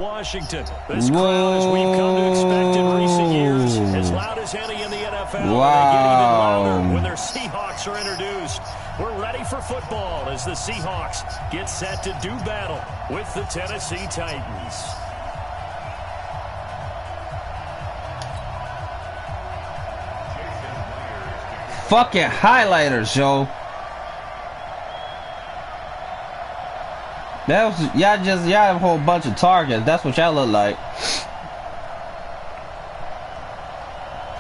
Washington. This crowd, as we've come to expect in recent years, as loud as any in the NFL. Wow. They get even louder when their Seahawks are introduced. We're ready for football as the Seahawks get set to do battle with the Tennessee Titans. Fucking highlighters, yo. That was y'all have a whole bunch of targets. That's what y'all look like.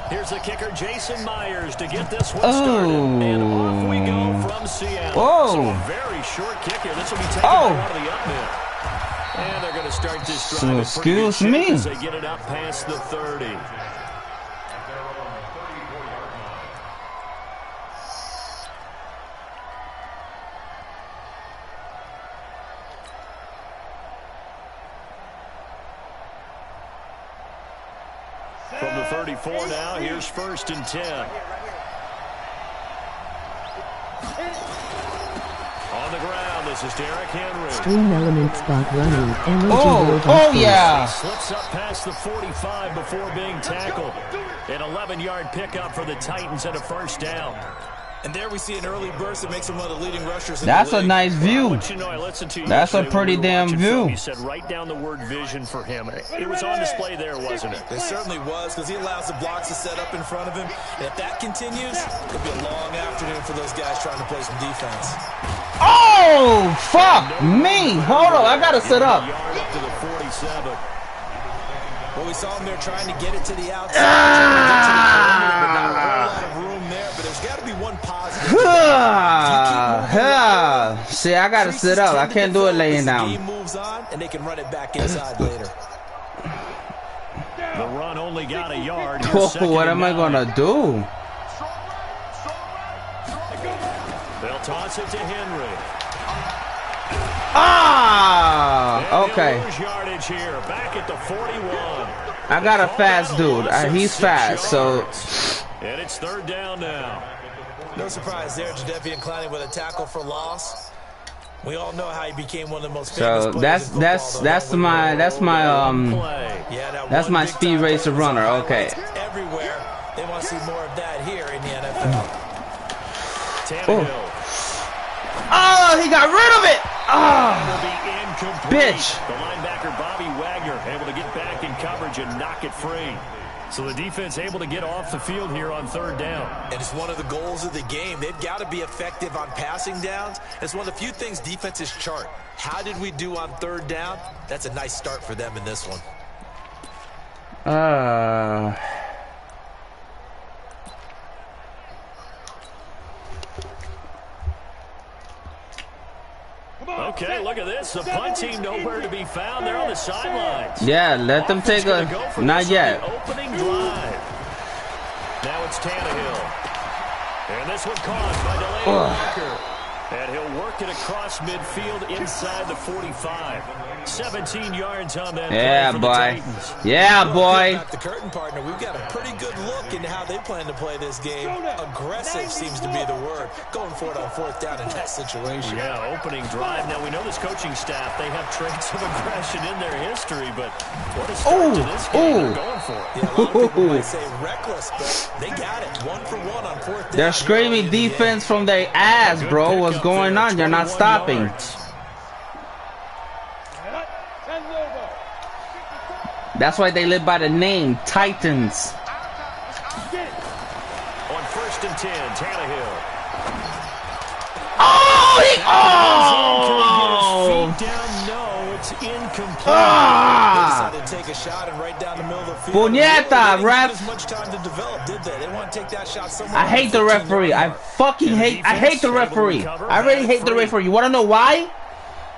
Here's the kicker, Jason Myers, to get this one started. And off we go from Seattle. So a very short kick here. This will be taken out of the up mid. And they're going to start this drive. Excuse me. As they get it up past the 30. From the 34 now, here's 1st and 10. On the ground, this is Derrick Henry. Stream element spot running. Yeah. He slips up past the 45 before being tackled. An 11-yard pickup for the Titans and a 1st down. And there we see an early burst that makes him one of the leading rushers in That's the league. a nice view. That's a pretty damn view. He said write down the word vision for him. It was on display there, wasn't it? It certainly was, because he allows the blocks to set up in front of him. And if that continues, it'll be a long afternoon for those guys trying to play some defense. Oh, fuck me. Hold on, I gotta sit up. Up to the 47. Well, we saw him there trying to get it to the outside. Trying to get to the perimeter, but not a whole lot of room there. But there's got to be one positive. See, I gotta sit up. I can't do it laying down. Game moves on, and they can run it back inside later. The run only got a yard. What am I gonna do? They'll toss it to Henry. Okay. Yardage here, back at the 41. I got a fast dude. He's fast, so. And it's 3rd down now. No surprise there, Jadeveon Clowney with a tackle for loss. We all know how he became one of the most famous players in football, that's my speed racer runner. Okay. Everywhere. They want to see more of that here in the NFL. Tannehill. Oh, he got rid of it. Bitch. The linebacker Bobby Wagner able to get back in coverage and knock it free. So the defense able to get off the field here on 3rd down. And it's one of the goals of the game. They've got to be effective on passing downs. It's one of the few things defenses chart. How did we do on 3rd down? That's a nice start for them in this one. Okay, look at this. The punt team nowhere to be found. They're on the sidelines. Yeah, let them take a. Not yet. Opening drive. Now it's Tannehill. And this one caught by Delaney Walker. And he'll work it across midfield inside the 45. 17 yards on that. Yeah, boy. Yeah, boy. Back the curtain, partner. We've got a pretty good look into how they plan to play this game. Aggressive seems to be the word. Going for it on 4th down in that situation. Yeah, opening drive. Now, we know this coaching staff, they have traits of aggression in their history, but what a start to this game. They're going for it. Yeah, a lot of people might say reckless, but they got it. 1 for 1 on 4th down. They're screaming defense from their ass, bro. What's going on? You're not stopping. That's why they live by the name Titans. On 1st and 10, Tannehill. Feet down, no, it's incomplete. They decided to take a shot and right down the middle of the field. Puñeta, ref. As much time to develop, did they? They want to take that shot somewhere. I hate the referee. I fucking hate. I hate the referee. I really hate the referee. You want to know why?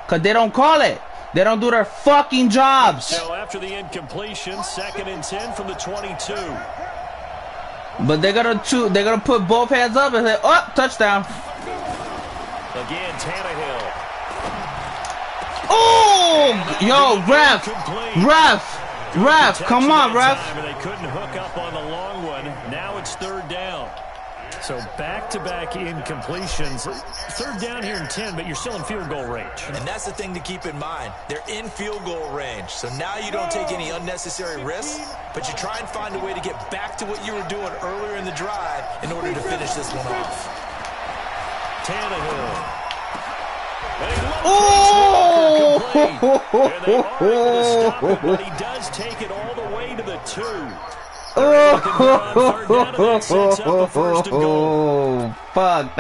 Cause they don't call it. They don't do their fucking jobs. So after the incompletion, 2nd and 10 from the 22. But they're gonna put both hands up and say, "Oh, touchdown!" Again, Tannehill. Oh, yo, ref, come on, ref. They couldn't hook up on the long one. Now it's 3rd down. So back-to-back incompletions. Third down here in 10, but you're still in field goal range. And that's the thing to keep in mind. They're in field goal range. So now you don't take any unnecessary risks, but you try and find a way to get back to what you were doing earlier in the drive in order to finish this one off. Tannehill. Oh! And they are able to stop it, but he does take it all the way to the 2. Oh, fuck,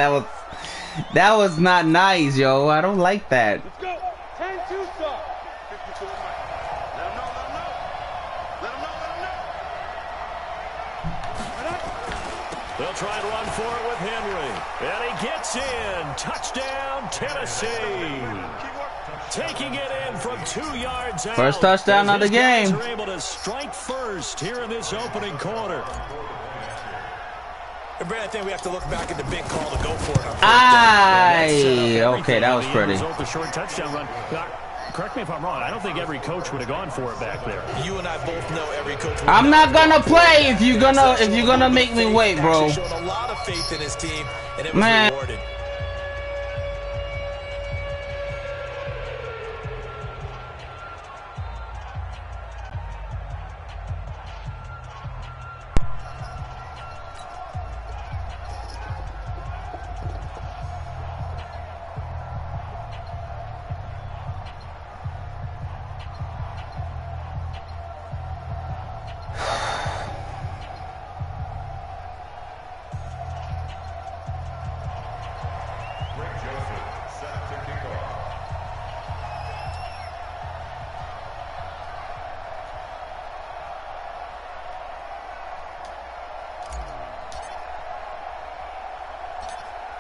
that was not nice, yo. I don't like that. Let's go. 10-2 start. 54 miles. Let him know. They'll try and run for it with Henry. And he gets in. Touchdown, Tennessee. Taking it in from 2 yards out. First touchdown of the game. Are able to strike first here in this opening quarter. And Brad, I think we have to look back at the big call to go for it. Okay, that was pretty. The short touchdown run. Correct me if I'm wrong. I don't think every coach would have gone for it back there. You and I both know every coach. I'm not gonna play if you're gonna make me wait, bro. Showed a lot of faith in his team, and it was rewarded.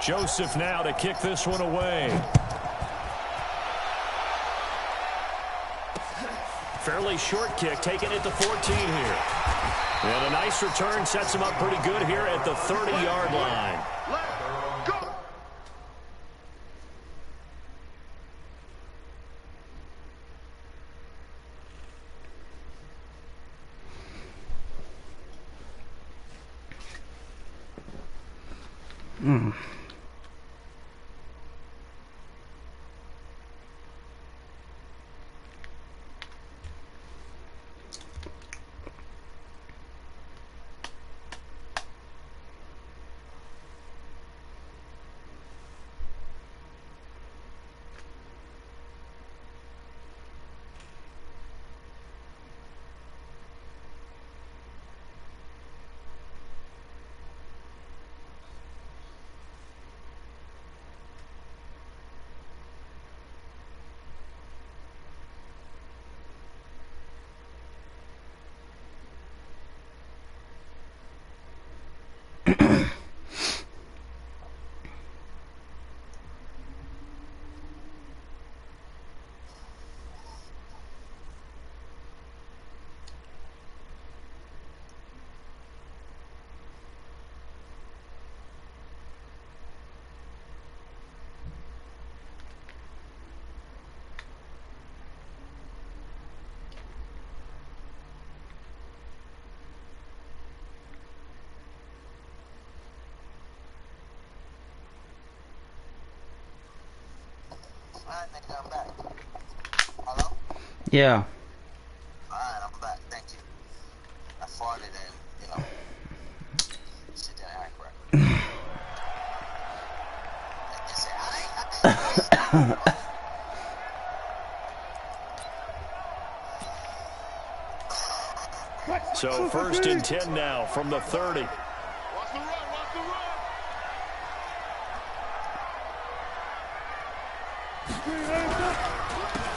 Joseph now to kick this one away. Fairly short kick, taking it to 14 here. And a nice return sets him up pretty good here at the 30-yard line. I'm back. Hello? Yeah. Alright, I'm back. Thank you. I farted and, sit down and act right. So 1st and 10 now from the 30. Watch the run.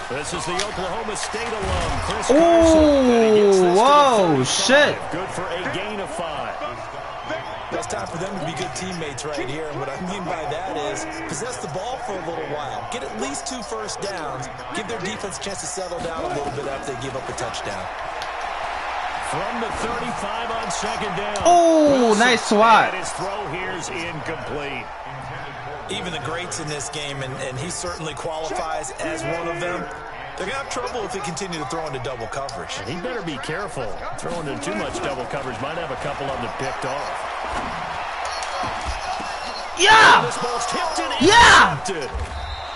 This is the Oklahoma State alum, Chris Ooh, Carson. whoa, shit. Good for a gain of 5. It's time for them to be good teammates right here. And what I mean by that is possess the ball for a little while. Get at least 2 first downs. Give their defense a chance to settle down a little bit after they give up a touchdown. From the 35 on 2nd down. Oh, nice swat. And his throw here's incomplete. Even the greats in this game, and he certainly qualifies as one of them, they're going to have trouble if they continue to throw into double coverage. And he better be careful. Throwing into too much double coverage might have a couple of them picked off. Yeah! This ball's tipped and Yeah! intercepted.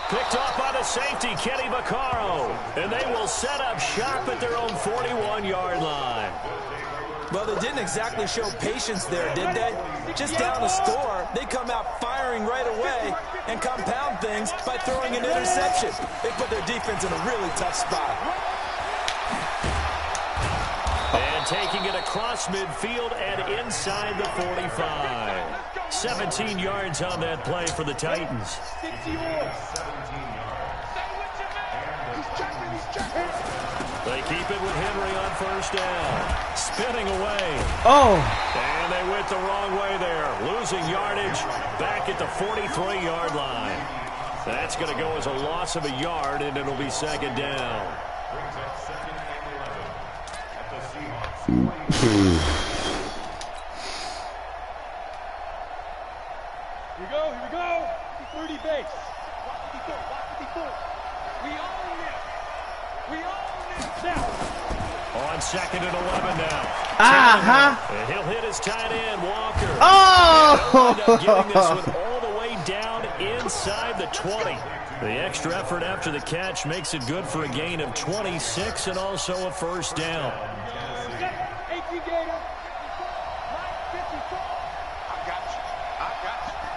Picked off by the safety, Kenny Vaccaro. And they will set up shop at their own 41-yard line. Well, they didn't exactly show patience there, did they? Just down a score, they come out firing right away and compound things by throwing an interception. They put their defense in a really tough spot. And taking it across midfield and inside the 45. 17 yards on that play for the Titans. They keep it with Henry on first down. Spinning away. Oh. And they went the wrong way there. Losing yardage back at the 43-yard line. That's going to go as a loss of a yard, and it'll be second down. Here we go. 30 base. Watch 54. We own this now. On second and 11 now. Uh-huh. And he'll hit his tight end, Walker. Oh! They'll end up getting this one all the way down inside the 20. The extra effort after the catch makes it good for a gain of 26 and also a first down.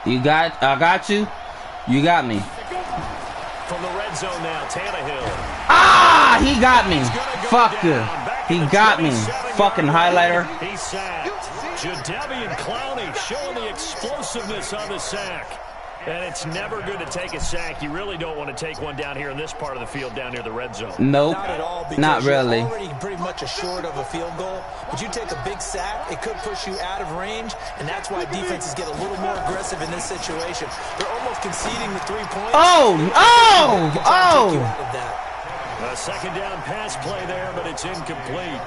I got you. You got me. From the red zone now, Tannehill. Ah, he got me. Fuck you. He got me. Fucking highlighter. He's sacked. Jadeveon Clowney showing the explosiveness on the sack. And it's never good to take a sack. You really don't want to take one down here in this part of the field, down near the red zone. Nope. Not at all, because not really. you're already pretty much assured of a field goal. But you take a big sack, it could push you out of range, and that's why defenses get a little more aggressive in this situation. They're almost conceding the 3 points. Oh! A second down pass play there, but it's incomplete.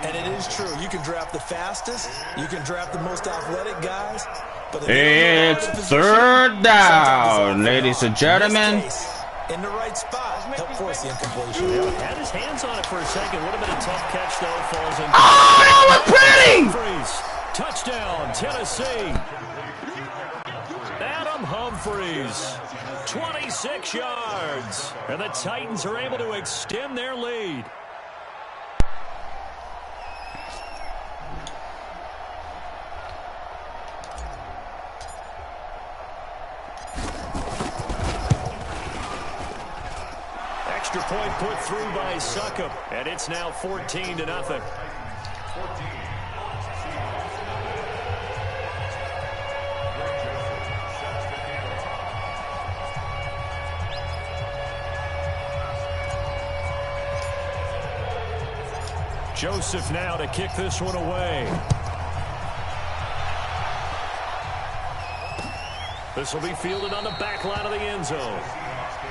And it is true. You can draft the fastest. You can draft the most athletic guys. But it's third down, ladies and gentlemen. In the right spot. Help force the incompletion. Had his hands on it for a second. Would have been a tough catch, though. Falls in. Oh, that was pretty! Touchdown, Tennessee. Adam Humphries. 26 yards. And the Titans are able to extend their lead. Extra point put through by Succop, and it's now 14-0. Joseph now to kick this one away. This will be fielded on the back line of the end zone.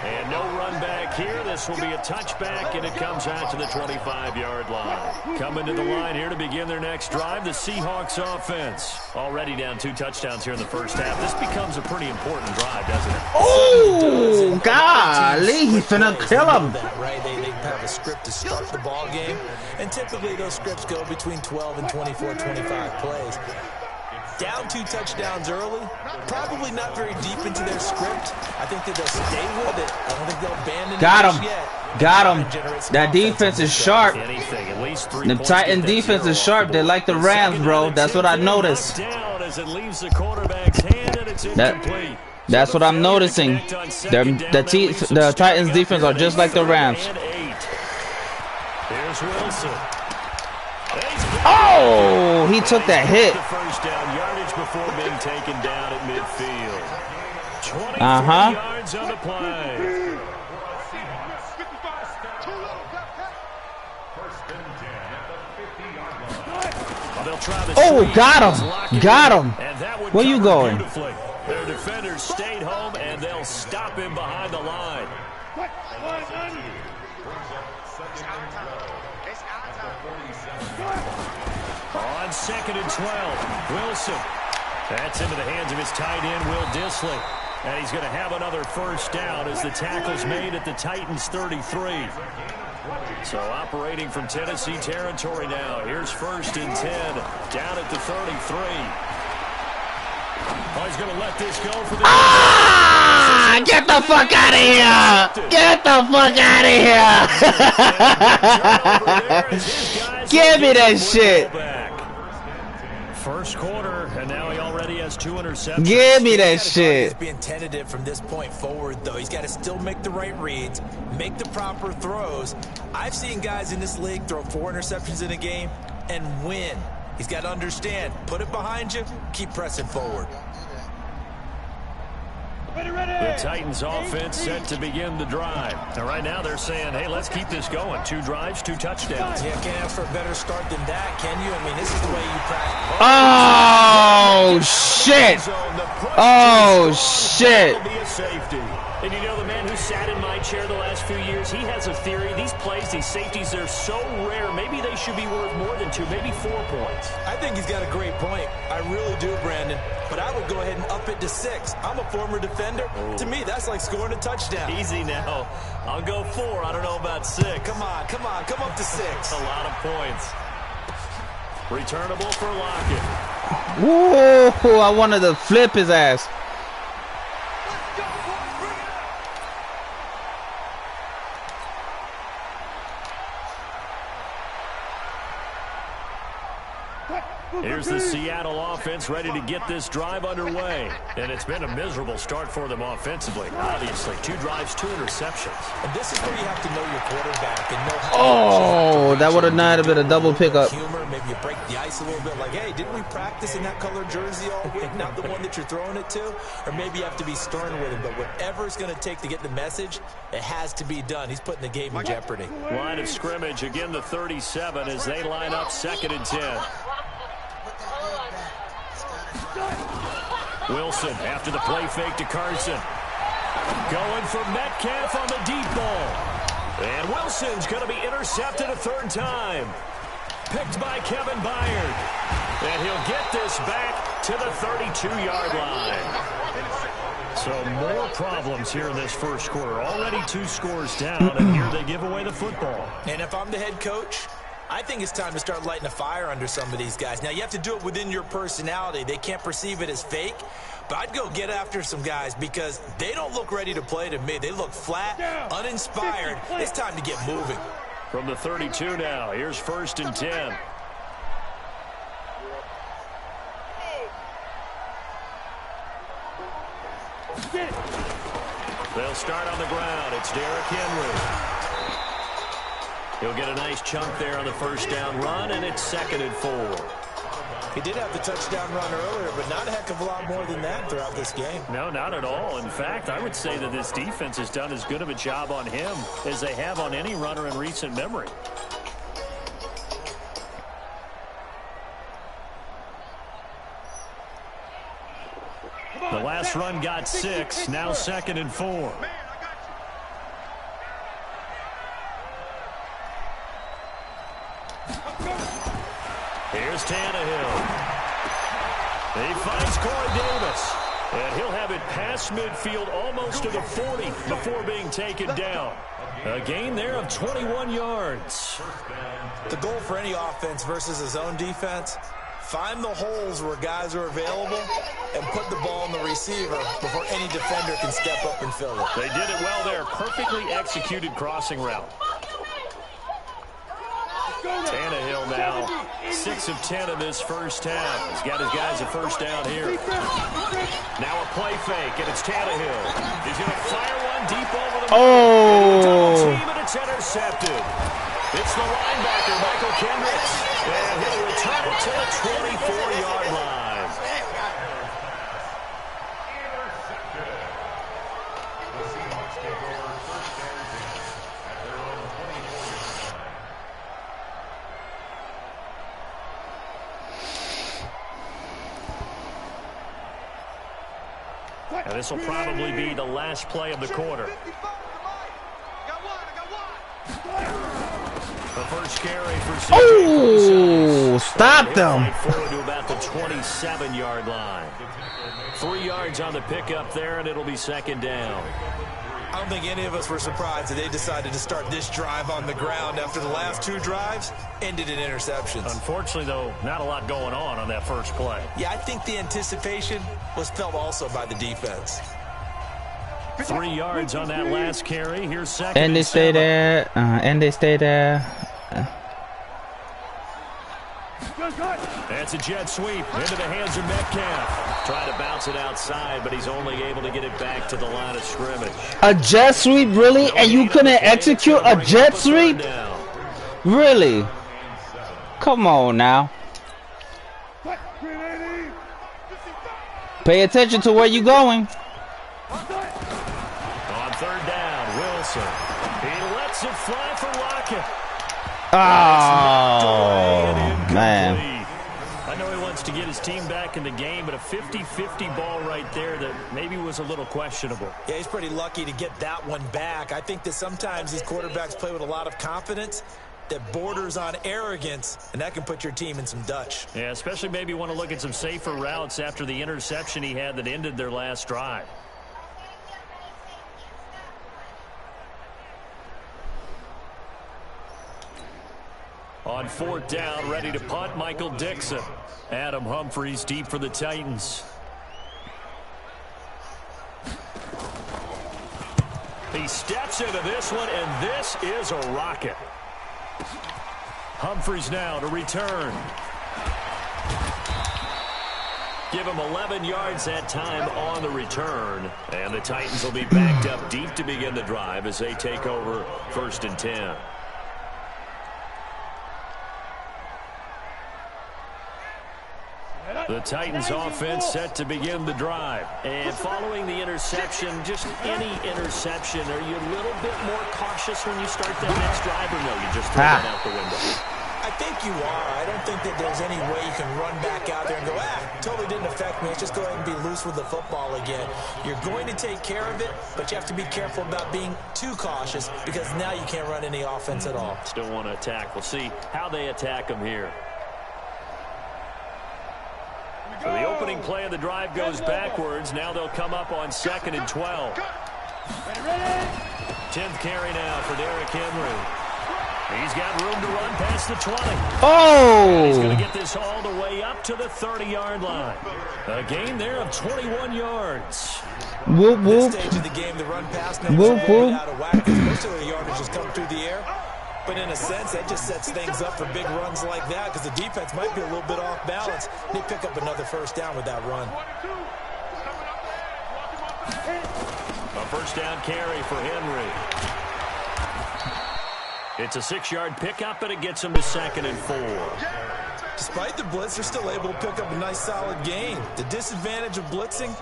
And no run back here. This will be a touchback, and it comes out to the 25-yard line. Coming to the line here to begin their next drive, the Seahawks offense. Already down 2 touchdowns here in the first half. This becomes a pretty important drive, doesn't it? Oh, golly, he's finna kill him. Right? They have a script to start the ball game, and typically those scripts go between 12 and 24, 25 plays. Down 2 touchdowns early, probably not very deep into their script. I think that they'll stay with it. I don't think they'll abandon it yet. Got him. That defense is sharp. The Titan defense is sharp. They like the Rams, bro. That's what I noticed. That's what I'm noticing. The Titans defense are just like the Rams. Here's Wilson. Oh, he took that hit. First down yardage before being taken down at midfield. 23 yards on the play. Oh, got him. Where you going? Their defenders stayed home, and they'll stop him behind the line. On second and 12, Wilson. That's into the hands of his tight end, Will Dissly. And he's going to have another first down as the tackle's made at the Titans' 33. So operating from Tennessee territory now. Here's first and 10, down at the 33. Oh, he's going to let this go for the... Ah! Get the fuck out of here! Get the fuck out of here! Give me that shit! First quarter, and now he already has 2 interceptions. Give me that shit. He's being tentative from this point forward, though. He's got to still make the right reads, make the proper throws. I've seen guys in this league throw 4 interceptions in a game and win. He's got to understand, put it behind you, keep pressing forward. The Titans offense set to begin the drive. And right now they're saying, hey, let's keep this going. 2 drives, 2 touchdowns. Yeah, can't ask for a better start than that, can you? I mean, this is the way you practice. Oh, shit. Oh, shit. And you know, the man who sat in my chair the last few years, he has a theory. These plays, these safeties, they're so rare. Maybe they should be worth more than 2, maybe 4 points. I think he's got a great point. I really do, Brandon. But I would go ahead and up it to 6. I'm a former defender. Oh. To me, that's like scoring a touchdown. Easy now. I'll go 4. I don't know about 6. Come on, come on, come up to 6. A lot of points. Returnable for Lockett. Whoa, I wanted to flip his ass. Here's the Seattle offense ready to get this drive underway. And it's been a miserable start for them offensively. Obviously, 2 drives, 2 interceptions. And this is where you have to know your quarterback and know how Oh, that would have not been a double pickup. Humor, maybe you break the ice a little bit. Like, hey, didn't we practice in that color jersey all week? Not the one that you're throwing it to? Or maybe you have to be stern with him. But whatever it's going to take to get the message, it has to be done. He's putting the game in jeopardy. Line of scrimmage, again the 37 as they line up 2nd and 10. Wilson after the play fake to Carson. Going for Metcalf on the deep ball. And Wilson's going to be intercepted a 3rd time. Picked by Kevin Byard. And he'll get this back to the 32-yard line. So more problems here in this first quarter. Already 2 scores down, and here they give away the football. And if I'm the head coach, I think it's time to start lighting a fire under some of these guys. Now, you have to do it within your personality. They can't perceive it as fake. But I'd go get after some guys because they don't look ready to play to me. They look flat, uninspired. It's time to get moving. From the 32 now, here's 1st and 10. They'll start on the ground. It's Derrick Henry. He'll get a nice chunk there on the 1st down run, and it's 2nd and 4. He did have the touchdown run earlier, but not a heck of a lot more than that throughout this game. No, not at all. In fact, I would say that this defense has done as good of a job on him as they have on any runner in recent memory. The last run got 6, now 2nd and 4. Here's Tannehill. He finds Corey Davis. And he'll have it past midfield almost to the 40 before being taken down. A gain there of 21 yards. The goal for any offense versus a zone defense, find the holes where guys are available and put the ball in the receiver before any defender can step up and fill it. They did it well there. Perfectly executed crossing route. Tannehill now 6 of 10 in this first half. He's got his guys a 1st down here. Now a play fake, and it's Tannehill. He's going to fire one deep over the double team, and it's intercepted. It's the linebacker, Michael Kendricks, and he'll return it to the 24-yard line. And this will probably be the last play of the quarter. The first carry for CJ. Oh, stop them. Forward to about the 27-yard line. 3 yards on the pickup there, and it'll be 2nd down. I I don't think any of us were surprised that they decided to start this drive on the ground after the last 2 drives ended in interceptions. Unfortunately, though, not a lot going on that first play. Yeah, I think the anticipation was felt also by the defense. 3 yards on that last carry. Here's second. And they stay there. And they stay there. That's a jet sweep into the hands of Metcalf. Trying to bounce it outside, but he's only able to get it back to the line of scrimmage. A jet sweep, really? And you couldn't execute a jet sweep? Really? Come on now. Pay attention to where you're going. On 3rd down, Wilson. He lets it fly for Lockett. Oh, man. I know he wants to get his team back in the game, but a 50-50 ball right there that maybe was a little questionable. Yeah, he's pretty lucky to get that one back. I think that sometimes these quarterbacks play with a lot of confidence that borders on arrogance, and that can put your team in some Dutch. Yeah, especially maybe want to look at some safer routes after the interception he had that ended their last drive. On 4th down, ready to punt, Michael Dixon. Adam Humphries deep for the Titans. He steps into this one, and this is a rocket. Humphries now to return. Give him 11 yards that time on the return. And the Titans will be backed up deep to begin the drive as they take over 1st and 10. The Titans offense set to begin the drive. And following the interception, just any interception, are you a little bit more cautious when you start that next drive, or no, you just throw that out the window? I think you are. I don't think that there's any way you can run back out there and go, totally didn't affect me. Let's just go ahead and be loose with the football again. You're going to take care of it, but you have to be careful about being too cautious because now you can't run any offense at all. Still want to attack. We'll see how they attack them here. So the opening play of the drive goes backwards. Now they'll come up on 2nd and 12. 10th carry now for Derrick Henry. He's got room to run past the 20. Oh! He's going to get this all the way up to the 30-yard line. A gain there of 21 yards. Whoop, whoop. This stage of the game, the run pass whoop, whoop. Out of whack because most of the yardage just come through the air. But in a sense, that just sets things up for big runs like that because the defense might be a little bit off balance. They pick up another 1st down with that run. A 1st down carry for Henry. It's a 6-yard pickup, and it gets him to 2nd and 4. Despite the blitz, they're still able to pick up a nice solid gain. The disadvantage of blitzing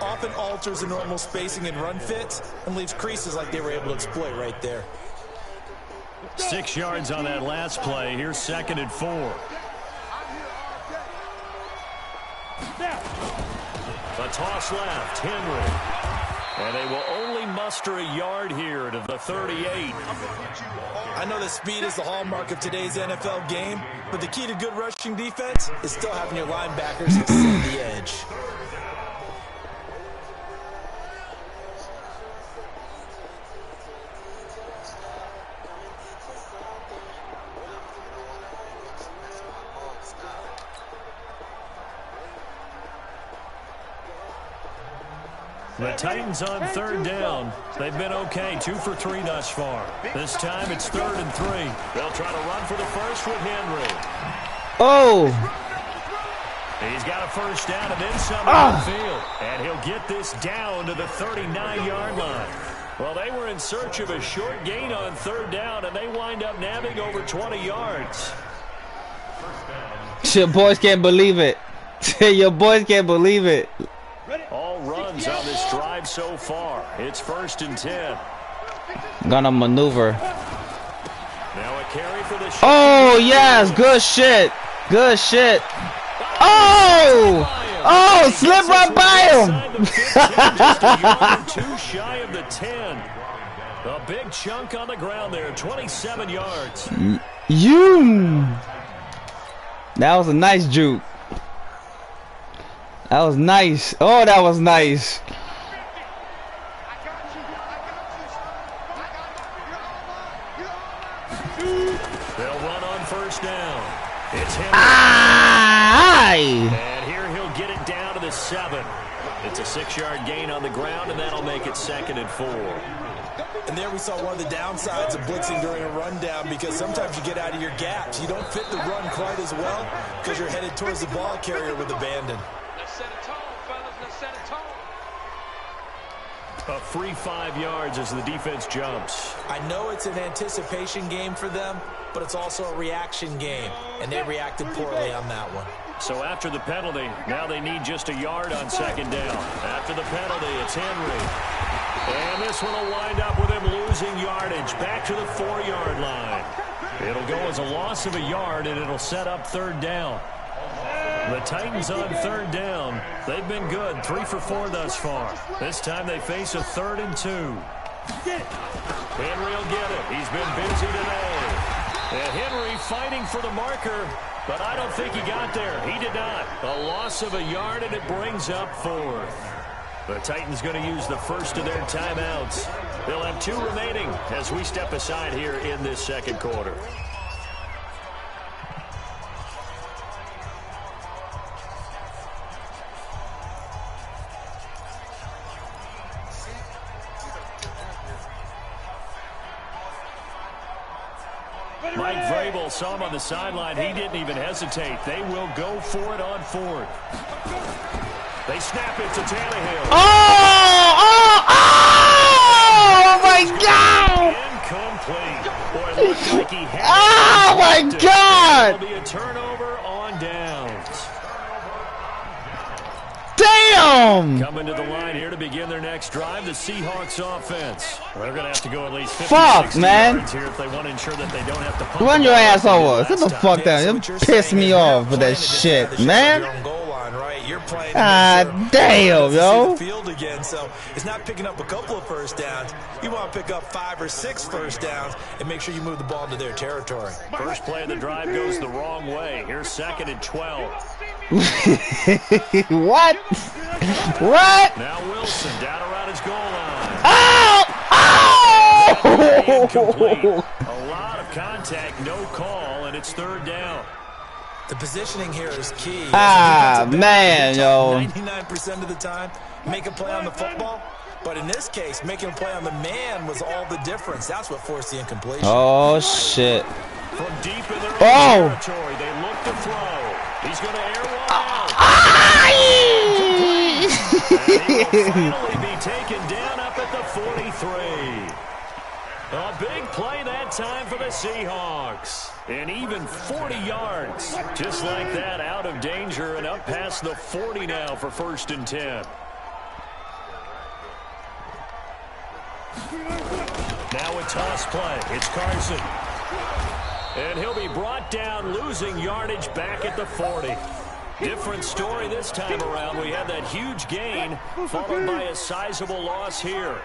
often alters the normal spacing and run fits and leaves creases like they were able to exploit right there. 6 yards on that last play. Here's 2nd and 4. A toss left, Henry. And they will only muster a yard here to the 38. I know that speed is the hallmark of today's NFL game, but the key to good rushing defense is still having your linebackers set the edge. The Titans on 3rd down. They've been okay, 2 for 3 thus far. This time it's 3rd and 3. They'll try to run for the first with Henry. Oh! He's got a 1st down and then some on the field. And he'll get this down to the 39-yard line. Well, they were in search of a short gain on 3rd down, and they wind up nabbing over 20 yards. Your boys can't believe it. Your boys can't believe it. All runs on this drive so far. It's 1st and 10. Gonna maneuver. Now a carry for the Oh, yes. Good shit. Good shit. Oh! Oh, slip right by him. Just a yard or 2 shy of the 10. A big chunk on the ground there, 27 yards. That was a nice juke. That was nice. Oh, that was nice. down. It's him. And here he'll get it down to the 7. It's a 6-yard gain on the ground, and that'll make it 2nd and 4. And there we saw one of the downsides of blitzing during a rundown, because sometimes you get out of your gaps. You don't fit the run quite as well because you're headed towards the ball carrier with abandon. Let's set a tone, fellas. Let's set a tone. A free 5 yards as the defense jumps. I know it's an anticipation game for them, but it's also a reaction game, and they reacted poorly on that one. So after the penalty, now they need just a yard on 2nd down. After the penalty, it's Henry. And this one will wind up with him losing yardage back to the 4-yard line. It'll go as a loss of a yard, and it'll set up 3rd down. The Titans on 3rd down. They've been good, 3 for 4 thus far. This time they face a 3rd and 2. Henry will get it. He's been busy today. And Henry fighting for the marker, but I don't think he got there. He did not. A loss of a yard, and it brings up 4th. The Titans going to use the first of their timeouts. They'll have 2 remaining as we step aside here in this 2nd quarter. Mike Vrabel saw him on the sideline. He didn't even hesitate. They will go for it on 4th. They snap it to Tannehill. Oh my God! Incomplete. Boy, it looked like he had Oh my God! It'll be a turnover on downs. Damn! Coming to the line here to begin their next drive, the Seahawks offense. They're going to have to go at least 50, Fuck, 60 man. yards here if they want to ensure that they don't have to pump Run the your ball ass like they did over. last Sit the time. fuck down. You piss me off with that shit, man. Ah, damn, yo. Field again, so it's not picking up a couple of first downs. You want to pick up 5 or 6 first downs and make sure you move the ball into their territory. First play of the drive goes the wrong way. Here's 2nd and 12. What? What? Now Wilson down around his goal line. Oh! Incomplete. Oh! A lot of contact, no call, and it's 3rd down. The positioning here is key. Ah, man, yo. 99% of the time, make a play on the football. But in this case, making a play on the man was all the difference. That's what forced the incompletion. Oh, shit. From deep in their own territory, they look to throw. He's going to air one out. And he will finally be taken down up at the 43. A big play that time for the Seahawks. And even 40 yards. Just like that, out of danger and up past the 40 now for 1st and 10. Now a toss play. It's Carson. And he'll be brought down, losing yardage back at the 40. Different story this time around. We had that huge gain, followed by a sizable loss here.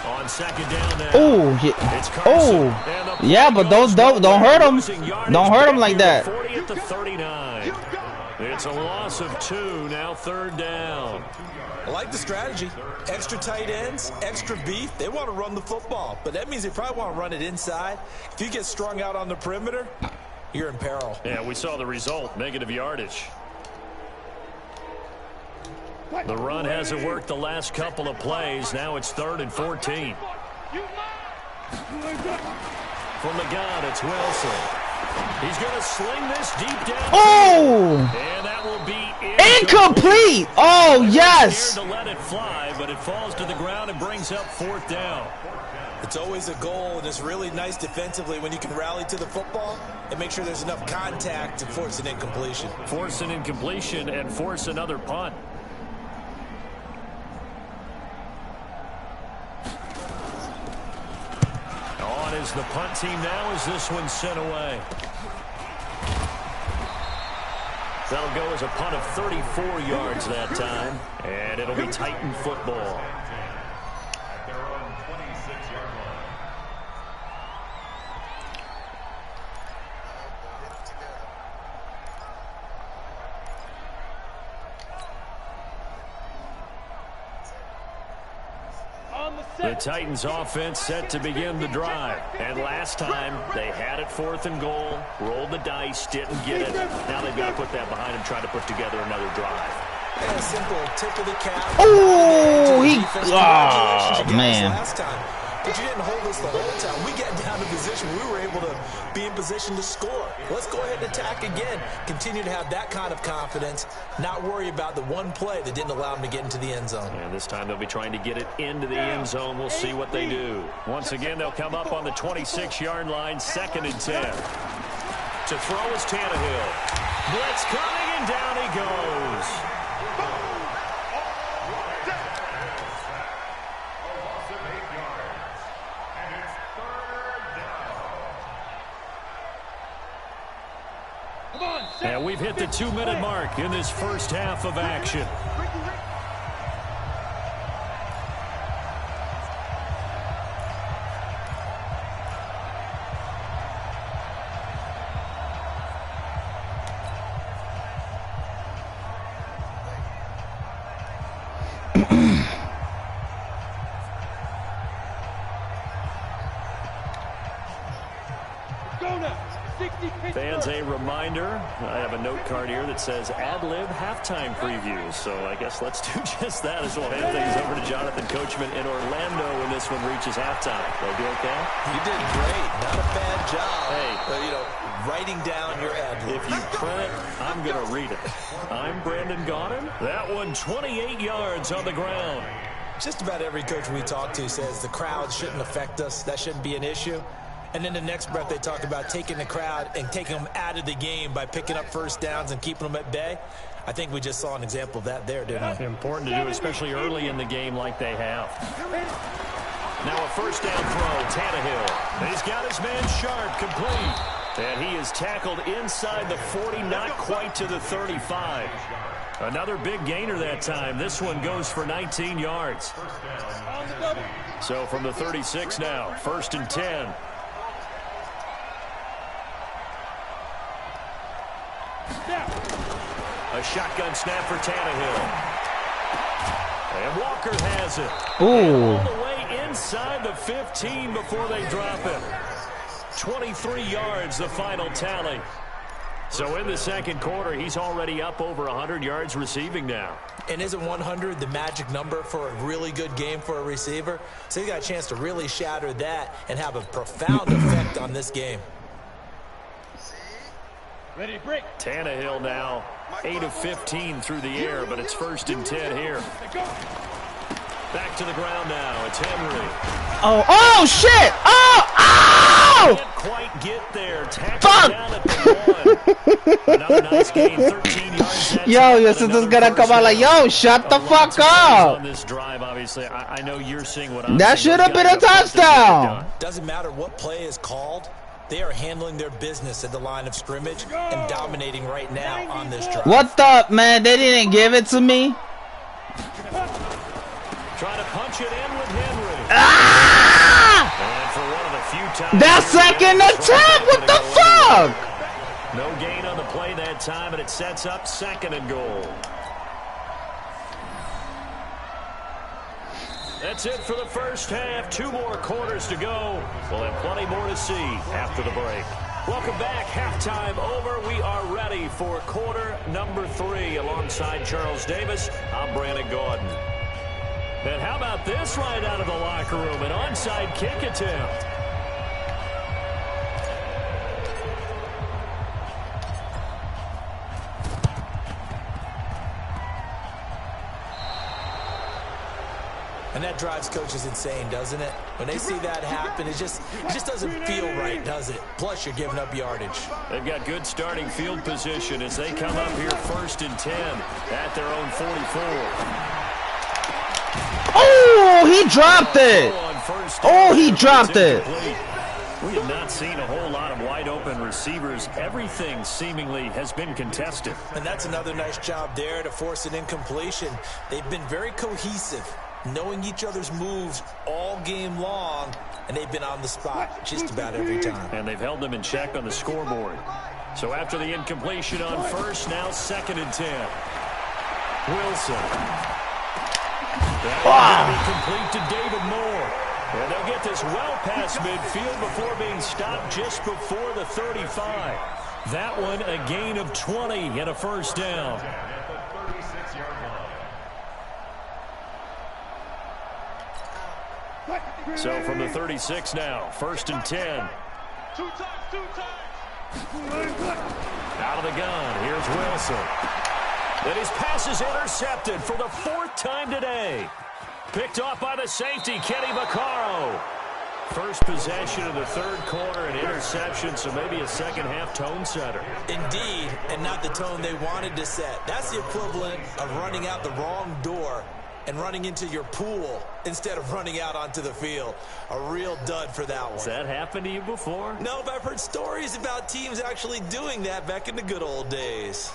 On 2nd down now. Oh, yeah, but don't hurt him. Don't hurt him like that. 40 at the 39. It's a loss of 2. Now 3rd down. I like the strategy. Extra tight ends, extra beef. They want to run the football, but that means they probably want to run it inside. If you get strung out on the perimeter, you're in peril. Yeah, we saw the result. Negative yardage. The run hasn't worked the last couple of plays. Now it's 3rd and 14. From the gun, it's Wilson. He's going to sling this deep down. Oh! And that will be incomplete. Oh, yes. To let it fly, but it falls to the ground and brings up 4th down. It's always a goal, and it's really nice defensively when you can rally to the football and make sure there's enough contact to force an incompletion. Force an incompletion and force another punt. On is the punt team now as this one's sent away. That'll go as a punt of 34 yards that time, and it'll be Titan football. The Titans offense set to begin the drive. And last time, they had it 4th and goal, rolled the dice, didn't get it. Now they've got to put that behind them, try to put together another drive. And a simple tip of the cap. Oh, man. Last time. But you didn't hold us the whole time. We get down to position. We were able to be in position to score. Let's go ahead and attack again. Continue to have that kind of confidence. Not worry about the one play that didn't allow them to get into the end zone. And this time they'll be trying to get it into the end zone. We'll see what they do. Once again, they'll come up on the 26-yard line, 2nd and 10. To throw is Tannehill. Blitz coming, and down he goes. And we've hit the 2-minute mark in this first half of action. Fans, a reminder, I have a note card here that says ad-lib halftime preview. So I guess let's do just that as we'll hand things over to Jonathan Coachman in Orlando when this one reaches halftime. Will I do okay? You did great. Not a bad job. Hey, writing down your ad-lib. If you print it, I'm going to read it. I'm Brandon Gaudin. That one 28 yards on the ground. Just about every coach we talk to says the crowd shouldn't affect us. That shouldn't be an issue. And then the next breath they talk about taking the crowd and taking them out of the game by picking up first downs and keeping them at bay. I think we just saw an example of that there, didn't we? Important to do, especially early in the game like they have. Now a first down throw, Tannehill. He's got his man Sharp complete. And he is tackled inside the 40, not quite to the 35. Another big gainer that time. This one goes for 19 yards. So from the 36 now, 1st and 10. A shotgun snap for Tannehill. And Walker has it. Ooh. All the way inside the 15 before they drop it. 23 yards, the final tally. So in the 2nd quarter, he's already up over 100 yards receiving now. And isn't 100 the magic number for a really good game for a receiver? So he got a chance to really shatter that and have a profound effect on this game. Ready to break. Tannehill now 8 of 15 through the air, but it's 1st and 10 here. Back to the ground now. It's Henry. Oh shit! Oh! Can't quite get there. Tackled down at the 1. Another nice gain, 13 yards. Yo, your sister's gonna come out like, yo, shut the fuck up. On this drive, obviously, I know you're seeing what I'm that should have been a touchdown. Doesn't matter what play is called. They are handling their business at the line of scrimmage and dominating right now on this drive. What the, man? They didn't give it to me. Trying to punch it in with Henry. Ah! And for one of the few times. That second attempt, what the fuck? No gain on the play that time, and it sets up 2nd and goal. That's it for the first half. 2 more quarters to go. We'll have plenty more to see after the break. Welcome back. Halftime over. We are ready for quarter number 3. Alongside Charles Davis, I'm Brandon Gaudin. And how about this right out of the locker room? An onside kick attempt. And that drives coaches insane, doesn't it? When they see that happen, it just doesn't feel right, does it? Plus, you're giving up yardage. They've got good starting field position as they come up here 1st and 10 at their own 44. Oh, he dropped it. Oh, he dropped it. We have not seen a whole lot of wide-open receivers. Everything seemingly has been contested. And that's another nice job there to force an incompletion. They've been very cohesive, knowing each other's moves all game long, and they've been on the spot just about every time. And they've held them in check on the scoreboard. So after the incompletion on 1st, now 2nd and 10. Wilson. That will be complete to David Moore. And they'll get this well past midfield before being stopped just before the 35. That one a gain of 20 and a first down. So from the 36 now, 1st and 10. Out of the gun, here's Wilson. And his pass is intercepted for the 4th time today. Picked off by the safety, Kenny Vaccaro. First possession of the 3rd quarter, an interception, so maybe a second-half tone setter. Indeed, and not the tone they wanted to set. That's the equivalent of running out the wrong door and running into your pool instead of running out onto the field. A real dud for that one. Has that happened to you before? No, but I've heard stories about teams actually doing that back in the good old days.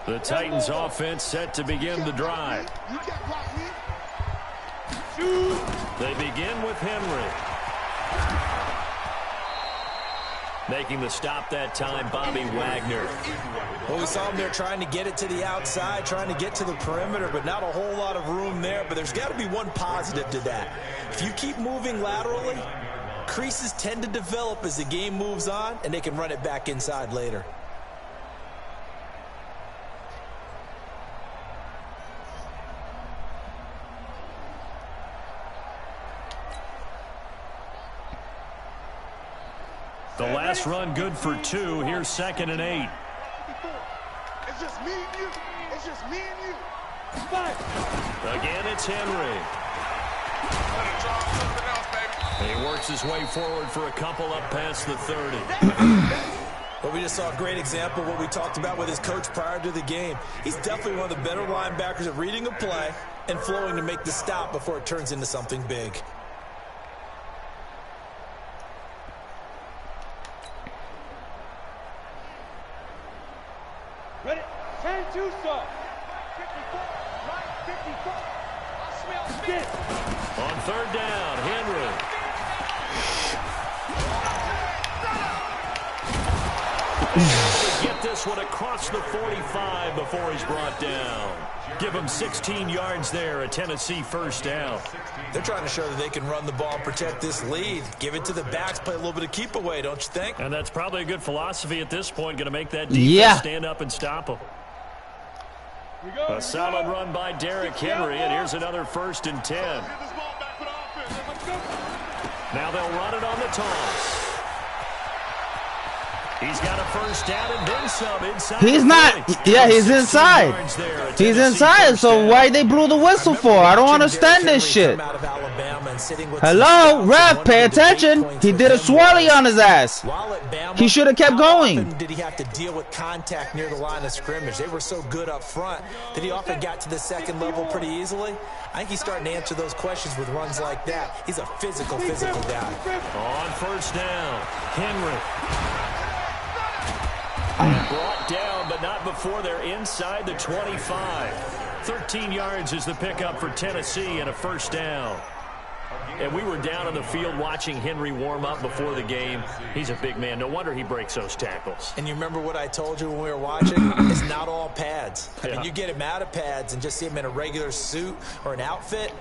The Titans offense set to begin the drive. They begin with Henry. Making the stop that time, Bobby Wagner. Well, we saw him there trying to get it to the outside, trying to get to the perimeter, but not a whole lot of room there. But there's got to be one positive to that. If you keep moving laterally, creases tend to develop as the game moves on, and they can run it back inside later. The last run good for 2. Here's 2nd and 8. It's just me and you. It's just me and you. Again, it's Henry. He works his way forward for a couple up past the 30. But we just saw a great example of what we talked about with his coach prior to the game. He's definitely one of the better linebackers at reading a play and flowing to make the stop before it turns into something big. Ready? 10, 2, stop. 54, right, 54. I smell spin. On 3rd down, Henry. Get this one across the 45 before he's brought down. Give him 16 yards there, a Tennessee first down. They're trying to show that they can run the ball, protect this lead. Give it to the backs, play a little bit of keep away, don't you think? And that's probably a good philosophy at this point, going to make that defense stand up and stop him. A solid run by Derrick Henry, and here's another 1st and 10. Now they'll run it on the toss. He's got a first down and then some inside. He's not. Yeah, he's inside. He's inside. So why they blew the whistle for? I don't understand this shit. Hello, ref, pay attention. He did a swirly on his ass. He should have kept going. Did he have to deal with contact near the line of scrimmage? They were so good up front that he often got to the 2nd level pretty easily. I think he's starting to answer those questions with runs like that. He's a physical guy. On 1st down, Henry. And brought down, but not before they're inside the 25. 13 yards is the pickup for Tennessee and a first down. And we were down on the field watching Henry warm up before the game. He's a big man. No wonder he breaks those tackles. And you remember what I told you when we were watching? It's not all pads. I mean, you get him out of pads and just see him in a regular suit or an outfit.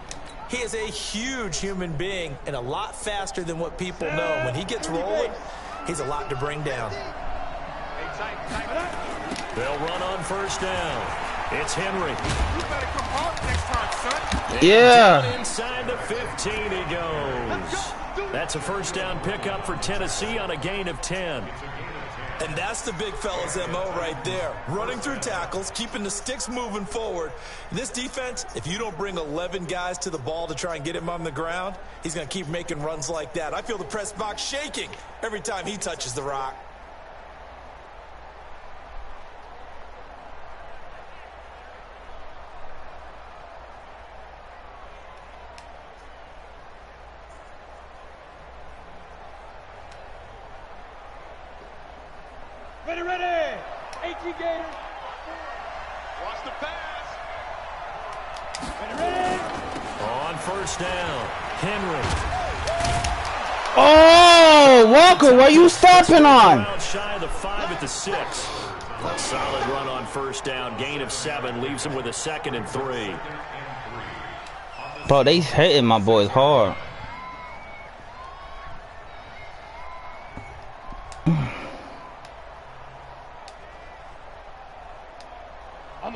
He is a huge human being and a lot faster than what people know. When he gets rolling, he's a lot to bring down. They'll run on 1st down. It's Henry. You better come hard next time, son. Yeah. Inside the 15 he goes. That's a first down pickup for Tennessee on a gain of 10. And that's the big fella's MO right there. Running through tackles, keeping the sticks moving forward. This defense, if you don't bring 11 guys to the ball to try and get him on the ground, he's going to keep making runs like that. I feel the press box shaking every time he touches the rock. Ready. 18 Gators. Watch the pass. Ready. On 1st down, Henry. Oh, Walker, what you stepping on? Shy of the 5 at the 6. A solid run on first down. Gain of 7 leaves him with a 2nd and 3. Bro, they hitting my boys hard.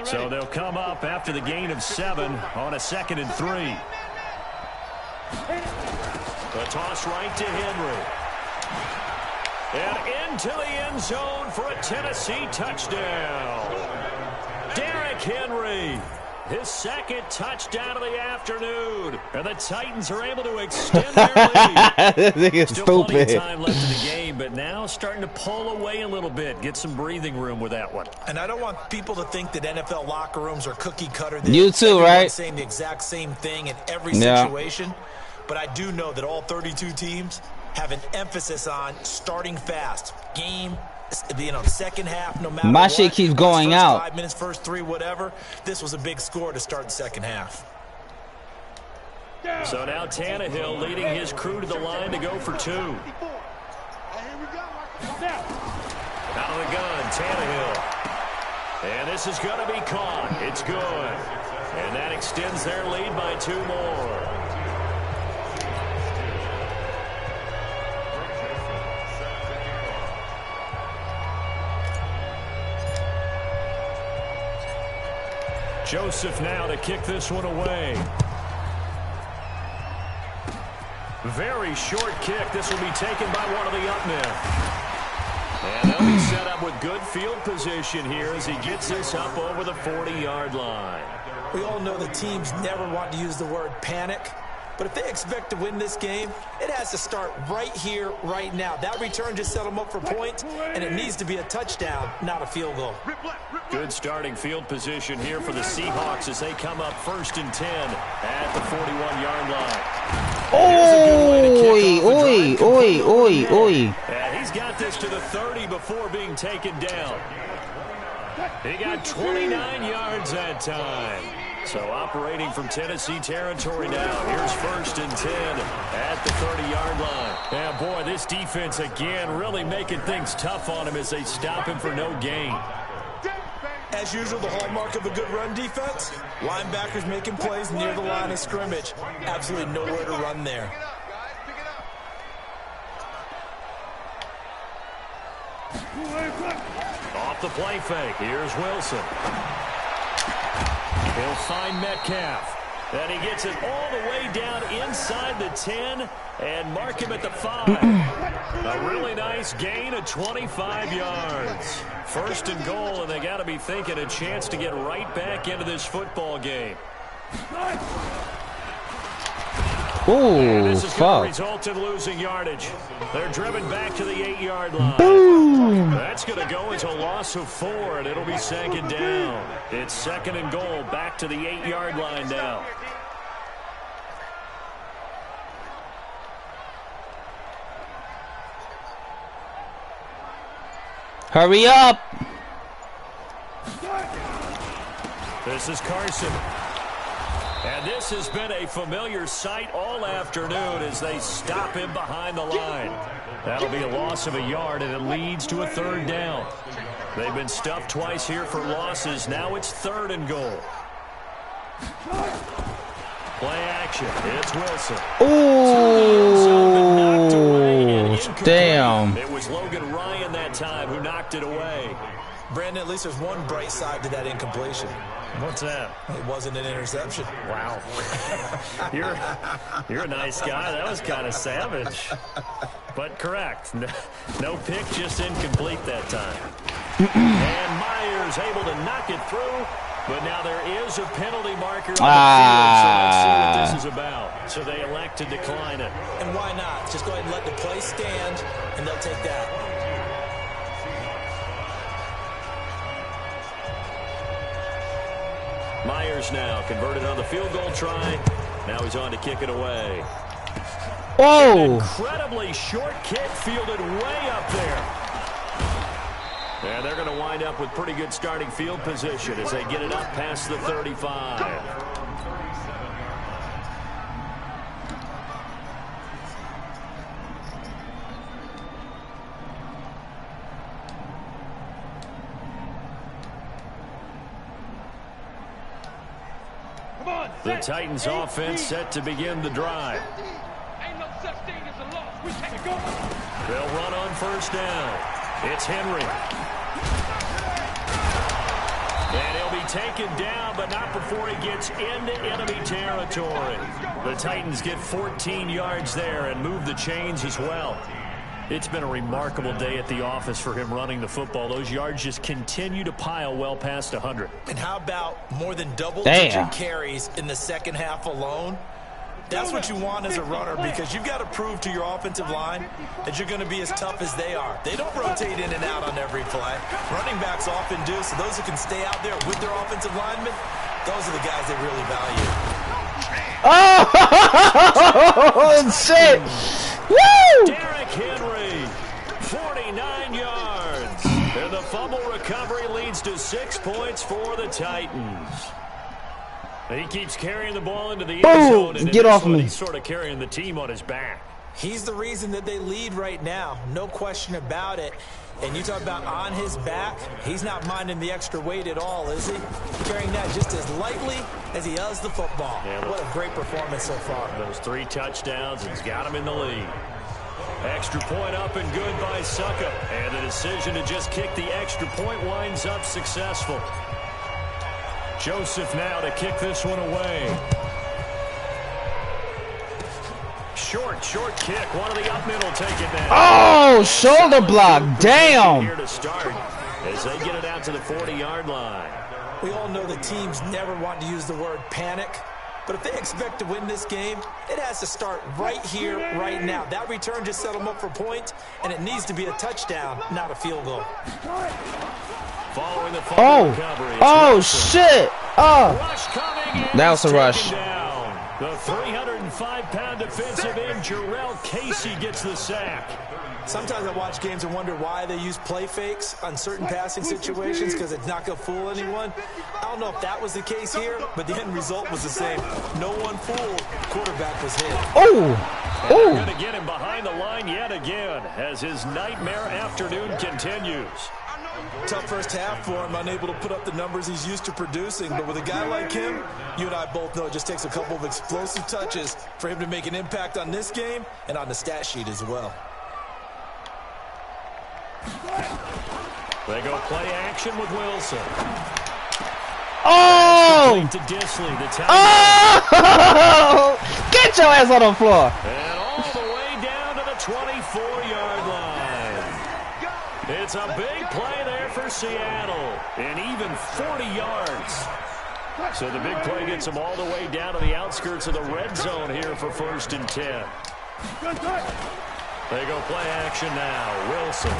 So they'll come up after the gain of 7 on a 2nd and 3. The toss right to Henry. And into the end zone for a Tennessee touchdown. Derrick Henry, his 2nd touchdown of the afternoon. And the Titans are able to extend their lead. This nigga's Still plenty of stupid. time left in the game, but now starting to pull away a little bit. Get some breathing room with that one. And I don't want people to think that NFL locker rooms are cookie cutter. You too, right? Saying the exact same thing in every situation. But I do know that all 32 teams have an emphasis on starting fast. Game, second half, no matter My what. shit keeps going first out. 5 minutes, first 3, whatever. This was a big score to start the second half. So now Tannehill leading his crew to the line to go for 2. Out of the gun, Tannehill. And this is going to be caught. It's good. And that extends their lead by 2 more. Joseph now to kick this one away. Very short kick. This will be taken by one of the up men. And they'll be set up with good field position here as he gets this up over the 40-yard line. We all know the teams never want to use the word panic. But if they expect to win this game, it has to start right here, right now. That return just set them up for points, and it needs to be a touchdown, not a field goal. Good starting field position here for the Seahawks as they come up 1st and 10 at the 41-yard line. Oi. And he's got this to the 30 before being taken down. He got 29 yards that time. So operating from Tennessee territory now. Here's 1st and 10 at the 30-yard line. And boy, this defense again really making things tough on him as they stop him for no gain. As usual, the hallmark of a good run defense, linebackers making plays near the line of scrimmage. Absolutely nowhere to run there. Off the play fake. Here's Wilson. He'll find Metcalf. And he gets it all the way down inside the 10 and mark him at the 5. A really nice gain of 25 yards. 1st and goal, and they got to be thinking a chance to get right back into this football game. Ooh, this is fuck. going to result in losing yardage. They're driven back to the 8-yard line. Boom. That's going to go as a loss of 4, and it'll be 2nd down. It's 2nd and goal, back to the 8-yard line now. Hurry up. This is Carson. And this has been a familiar sight all afternoon as they stop him behind the line. That'll be a loss of a yard, and it leads to a 3rd down. They've been stuffed twice here for losses. Now it's 3rd and goal. Play action. It's Wilson. Ooh, damn. It was Logan Ryan that time who knocked it away. Brandon, at least there's one bright side to that incompletion. What's that? It wasn't an interception. Wow. You're a nice guy. That was kind of savage. But correct. No pick, just incomplete that time. And Myers able to knock it through. But now there is a penalty marker on the field, so let's see what this is about. So they elect to decline it. And why not? Just go ahead and let the play stand, and they'll take that. Myers now converted on the field goal try. Now he's on to kick it away. Oh! An incredibly short kick fielded way up there. And they're going to wind up with pretty good starting field position as they get it up past the 35. The Titans offense set to begin the drive. Ain't no such thing as a loss. We take it going. They'll run on first down. It's Henry. And he'll be taken down, but not before he gets into enemy territory. The Titans get 14 yards there and move the chains as well. It's been a remarkable day at the office for him running the football. Those yards just continue to pile well past 100. And how about more than double-digit carries in the second half alone? That's what you want as a runner, because you've got to prove to your offensive line that you're going to be as tough as they are. They don't rotate in and out on every play. Running backs often do, so those who can stay out there with their offensive linemen, those are the guys they really value. Oh, shit. Woo! Derrick Henry, 49 yards. And the fumble recovery leads to 6 points for the Titans. He keeps carrying the ball into the end zone. And get off me. He's sort of carrying the team on his back. He's the reason that they lead right now. No question about it. And you talk about on his back, he's not minding the extra weight at all, is he? Carrying that just as lightly as he does the football. Yeah, what a great performance so far. Those 3 touchdowns, and he's got him in the lead. Extra point up and good by Succa. And the decision to just kick the extra point winds up successful. Joseph now to kick this one away. Short kick. One of the up middle take it down. Oh, shoulder block. Damn. Here to start as they get it out to the 40-yard line. We all know the teams never want to use the word panic. But if they expect to win this game, it has to start right here, right now. That return just set them up for points, and it needs to be a touchdown, not a field goal. Following the recovery. Oh, shit. Oh. Rush coming in. That was a rush. Down. The 305-pound defensive end, Jarrell Casey, gets the sack. Sometimes I watch games and wonder why they use play fakes on certain passing situations, because it's not going to fool anyone. I don't know if that was the case here, but the end result was the same. No one fooled. Quarterback was hit. Oh! They're going to get him behind the line yet again as his nightmare afternoon continues. Tough first half for him, unable to put up the numbers he's used to producing. But with a guy like him, you and I both know it just takes a couple of explosive touches for him to make an impact on this game and on the stat sheet as well. They go play action with Wilson. Oh! To Disley, the oh! Get your ass on the floor. And all the way down to the 24-yard line. It's a big play there for Seattle. And even 40 yards. So the big play gets them all the way down to the outskirts of the red zone here for 1st and 10. They go play action now. Wilson.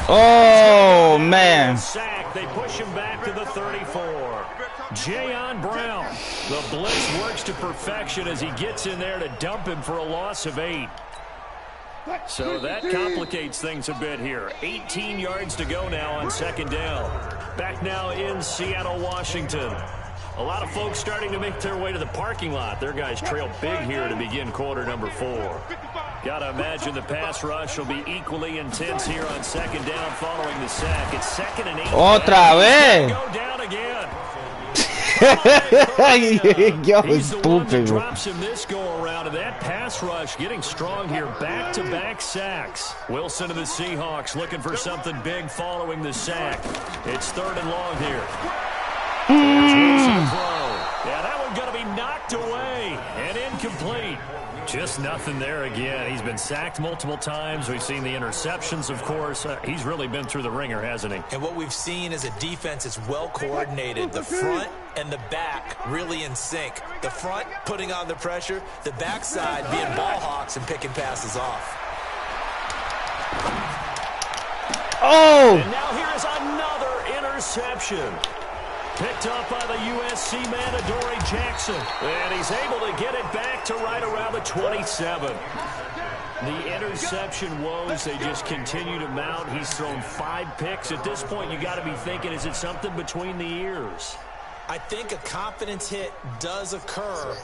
Oh, man. Sack. They push him back to the 34. Jayon Brown. The blitz works to perfection as he gets in there to dump him for a loss of 8. So that complicates things a bit here. 18 yards to go now on 2nd down. Back now in Seattle, Washington. A lot of folks starting to make their way to the parking lot. Their guys trail big here to begin quarter number 4. Got to imagine the pass rush will be equally intense here on 2nd down following the sack. It's 2nd and 8. Otra vez. Go down again. Yo, He's the one that stupid. drops him this go around, and that pass rush getting strong here. Back-to-back sacks. Wilson of the Seahawks looking for something big following the sack. It's 3rd and long here. There's Wilson throw. Yeah, that one going to be knocked away and incomplete. Just nothing there again. He's been sacked multiple times. We've seen the interceptions, of course. He's really been through the ringer, hasn't he? And what we've seen is a defense that's well coordinated. The front and the back really in sync. The front putting on the pressure. The backside being ball hawks and picking passes off. Oh! And now here is another interception. Picked up by the USC man, Adoree Jackson. And he's able to get it back to right around the 27. The interception woes, they just continue to mount. He's thrown 5 picks. At this point, you got to be thinking, is it something between the ears? I think a confidence hit does occur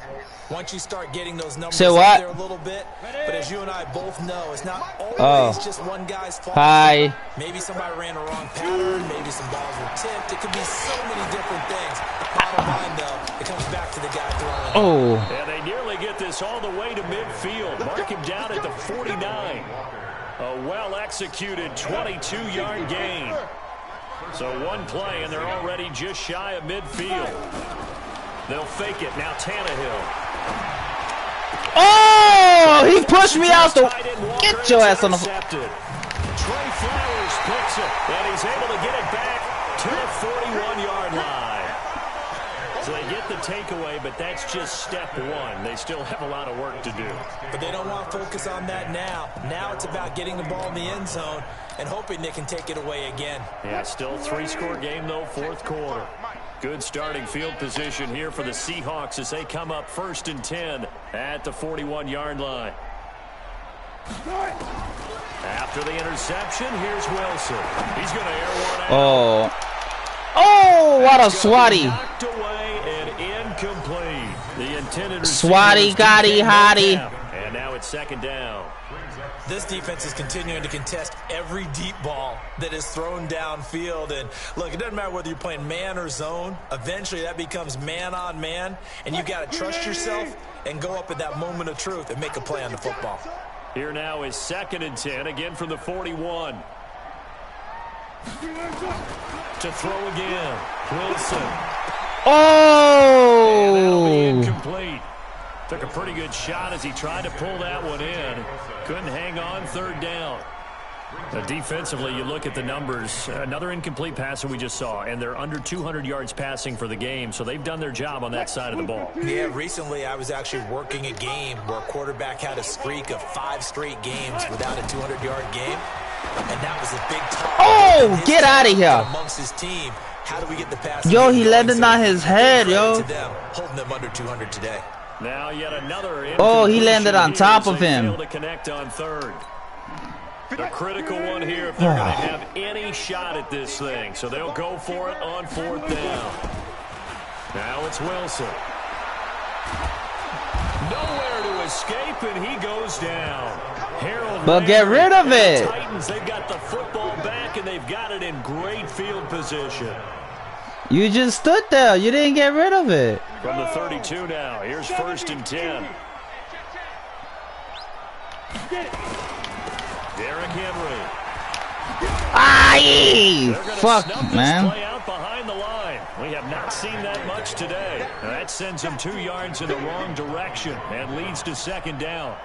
once you start getting those numbers Say up what? there a little bit. But as you and I both know, it's not always just one guy's fault. Hi. Maybe somebody ran a wrong pattern. Maybe some balls were tipped. It could be so many different things. Bottom line, though, it comes back to the guy throwing. Oh. And they nearly get this all the way to midfield. Mark him down at the 49. A well-executed 22-yard gain. So one play, and they're already just shy of midfield. They'll fake it. Now Tannehill. Oh! He pushed me out the... Get your ass on the... Trey Flowers picks it, and he's able to get it back to the 41-yard line. So they get the takeaway, but that's just step one. They still have a lot of work to do. But they don't want to focus on that now. Now it's about getting the ball in the end zone and hoping they can take it away again. Yeah, still three-score game, though, fourth quarter. Good starting field position here for the Seahawks as they come up 1st and 10 at the 41-yard line. After the interception, here's Wilson. He's going to air one out. Oh. Oh, what a swatty. Knocked away and incomplete. The intended Swatty, gotti, hottie. And now it's 2nd down. This defense is continuing to contest every deep ball that is thrown downfield. And look, it doesn't matter whether you're playing man or zone. Eventually that becomes man on man. And you've got to trust yourself and go up at that moment of truth and make a play on the football. Here now is 2nd and 10, again from the 41. To throw again. Wilson. Oh! And that'll be incomplete. Took a pretty good shot as he tried to pull that one in. Couldn't hang on, 3rd down. Defensively, you look at the numbers. Another incomplete pass that we just saw, and they're under 200 yards passing for the game, so they've done their job on that side of the ball. Yeah, recently I was actually working a game where a quarterback had a streak of 5 straight games without a 200-yard game, and that was a big talk. Oh, get out of here. Amongst his team, how do we get the pass? Yo, he landed on his head, yo. To them, holding them under 200 today. Now yet another. Oh, he landed on top of him. Failed to connect on 3rd. The critical one here if they're going to have any shot at this thing. So they'll go for it on 4th down. Now it's Wilson. Nowhere to escape, and he goes down. Harold But get rid of it. Titans, they've got the football back, and they've got it in great field position. You just stood there. You didn't get rid of it. From the 32 now, here's 1st and 10. Derrick Henry. Aye! Fuck, man. Play out behind the line. We have not seen that much today. That sends him 2 yards in the wrong direction and leads to 2nd down.